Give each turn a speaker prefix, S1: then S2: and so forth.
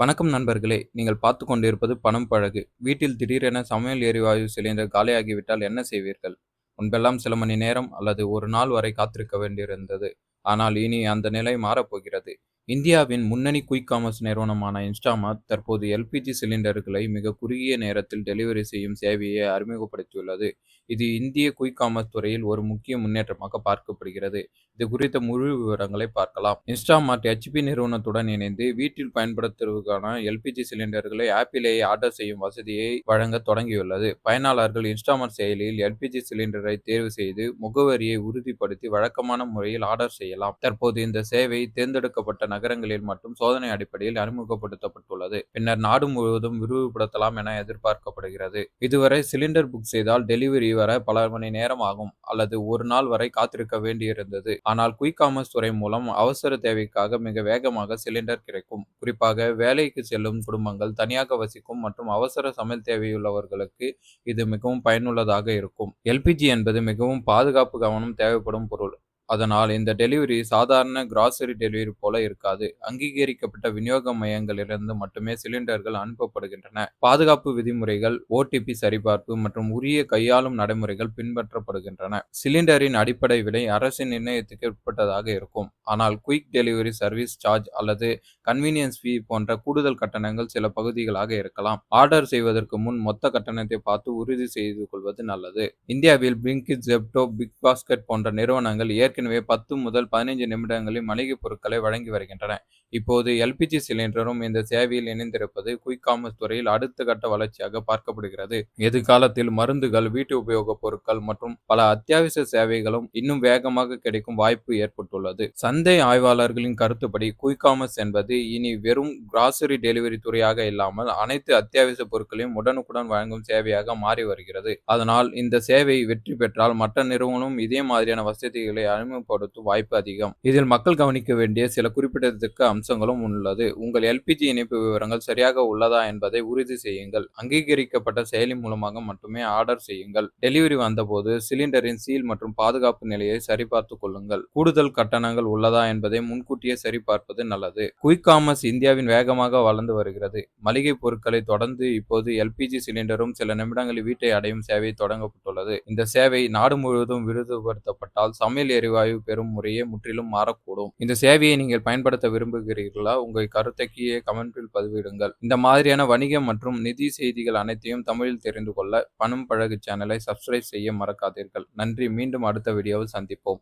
S1: வணக்கம் நண்பர்களே! நீங்கள் பார்த்துக் கொண்டிருப்பது பணம் பழகு. வீட்டில் திடீரென சமையல் எரிவாயு சிலிண்டர் காலியாகிவிட்டால் என்ன செய்வீர்கள்? முன்பெல்லாம் சில மணி நேரம் அல்லது ஒரு நாள் வரை காத்திருக்க வேண்டியிருந்தது. ஆனால் இனி அந்த நிலை மாறப்போகிறது. இந்தியாவின் முன்னணி குயிக் காமர்ஸ் நிறுவனமான இன்ஸ்டாமார்ட் தற்போது எல்பிஜி சிலிண்டர்களை மிக குறுகிய நேரத்தில் டெலிவரி செய்யும் சேவையை அறிமுகப்படுத்தியுள்ளது. இது இந்திய குயிக் காமர்ஸ் துறையில் ஒரு முக்கிய முன்னேற்றமாக பார்க்கப்படுகிறது. இது குறித்த முழு விவரங்களை பார்க்கலாம். இன்ஸ்டாமார்ட் HP நிறுவனத்துடன் இணைந்து வீட்டில் பயன்படுத்துவதற்கான எல்பிஜி சிலிண்டர்களை ஆப்பிலேயே ஆர்டர் செய்யும் வசதியை வழங்க தொடங்கியுள்ளது. பயனாளர்கள் இன்ஸ்டாமார்ட் செயலியில் எல்பிஜி சிலிண்டரை தேர்வு செய்து முகவரியை உறுதிப்படுத்தி வழக்கமான முறையில் ஆர்டர் செய்யலாம். தற்போது இந்த சேவை தேர்ந்தெடுக்கப்பட்ட நகரங்களில் மட்டும் சோதனை அடிப்படையில் அறிமுகப்படுத்தப்பட்டுள்ளது. பின்னர் நாடு முழுவதும் விரிவுபடுத்தலாம் என எதிர்பார்க்கப்படுகிறது. இதுவரை சிலிண்டர் புக் செய்தால் டெலிவரி வர பல மணி நேரம் ஆகும் அல்லது ஒரு நாள் வரை காத்திருக்க வேண்டியிருந்தது. ஆனால் குயிக் காமர்ஸ் துறை மூலம் அவசர தேவைக்காக மிக வேகமாக சிலிண்டர் கிடைக்கும். குறிப்பாக வேலைக்கு செல்லும் குடும்பங்கள், தனியாக வசிக்கும் மற்றும் அவசர சமையல் தேவையுள்ளவர்களுக்கு இது மிகவும் பயனுள்ளதாக இருக்கும். எல்பிஜி என்பது மிகவும் பாதுகாப்பு கவனம் தேவைப்படும் பொருள். அதனால் இந்த டெலிவரி சாதாரண கிராசரி டெலிவரி போல இருக்காது. அங்கீகரிக்கப்பட்ட விநியோக மையங்களிலிருந்து மட்டுமே சிலிண்டர்கள் அனுப்பப்படுகின்றன. பாதுகாப்பு விதிமுறைகள், OTP சரிபார்ப்பு மற்றும் உரிய கையாளும் நடைமுறைகள் பின்பற்றப்படுகின்றன. சிலிண்டரின் அடிப்படை விலை அரசின் நிர்ணயத்துக்கு உட்பட்டதாக இருக்கும். ஆனால் குயிக் டெலிவரி சர்வீஸ் சார்ஜ் அல்லது கன்வீனியன்ஸ் ஃபீ போன்ற கூடுதல் கட்டணங்கள் சில பகுதிகளாக இருக்கலாம். ஆர்டர் செய்வதற்கு முன் மொத்த கட்டணத்தை பார்த்து உறுதி செய்து கொள்வது நல்லது. இந்தியாவில் பிளிங்கிட், ஜெப்டோ, பிக் பாஸ்கெட் போன்ற நிறுவனங்கள் ஏற்கனவே 10 முதல் 15 நிமிடங்களில் மளிகை பொருட்களை வழங்கி வருகின்றன. இப்போது எல்பிஜி சிலிண்டரும் இந்த சேவையில் இணைந்திருப்பது குயிக் காமர்ஸ் துறையில் அடுத்த கட்ட வளர்ச்சியாக பார்க்கப்படுகிறது. எதிர்காலத்தில் மருந்துகள், வீட்டு உபயோகப் பொருட்கள் மற்றும் பல அத்தியாவசிய சேவைகளும் இன்னும் வேகமாக கிடைக்கும் வாய்ப்பு ஏற்பட்டுள்ளது. சந்தை ஆய்வாளர்களின் கருத்துப்படி குயிக் காமர்ஸ் என்பது இனி வெறும் கிராசரி டெலிவரி துறையாக இல்லாமல் அனைத்து அத்தியாவசிய பொருட்களையும் உடனுக்குடன் வழங்கும் சேவையாக மாறி வருகிறது. அதனால் இந்த சேவை வெற்றி பெற்றால் மற்ற நிறுவனமும் இதே மாதிரியான வசதிகளை அறிமுகப்படுத்தும் வாய்ப்பு அதிகம். இதில் மக்கள் கவனிக்க வேண்டிய சில குறிப்பிடத்தக்க அம்சங்களும் உள்ளது. உங்கள் எல்பிஜி இணைப்பு விவரங்கள் சரியாக உள்ளதா என்பதை உறுதி செய்யுங்கள். அங்கீகரிக்கப்பட்ட செயலி மூலமாக மட்டுமே ஆர்டர் செய்யுங்கள். டெலிவரி வந்தபோது சிலிண்டரின் சீல் மற்றும் பாதுகாப்பு நிலையை சரிபார்த்துக் கொள்ளுங்கள். கூடுதல் கட்டணங்கள் உள்ளதா என்பதை முன்கூட்டியே சரிபார்ப்பது நல்லது. குயிக் காமர்ஸ் இந்தியாவின் வேகமாக வளர்ந்து வருகிறது. மளிகை பொருட்களை தொடர்ந்து இப்போது எல்பிஜி சிலிண்டரும் சில நிமிடங்களில் வீட்டை அடையும் சேவை தொடங்கப்பட்டுள்ளது. இந்த சேவை நாடு முழுவதும் விருதுபடுத்தப்பட்டால் சமையல் எரிவாயு பெறும் முறையே முற்றிலும் மாறக்கூடும். இந்த சேவையை நீங்கள் பயன்படுத்த விரும்புகிறீர்களா? உங்கள் கருத்தை கீழே கமெண்டில் பதிவிடுங்கள். இந்த மாதிரியான வணிகம் மற்றும் நிதி செய்திகள் அனைத்தையும் தமிழில் தெரிந்து கொள்ள பணம் பழகு சேனலை சப்ஸ்கிரைப் செய்ய மறக்காதீர்கள். நன்றி. மீண்டும் அடுத்த வீடியோவில் சந்திப்போம்.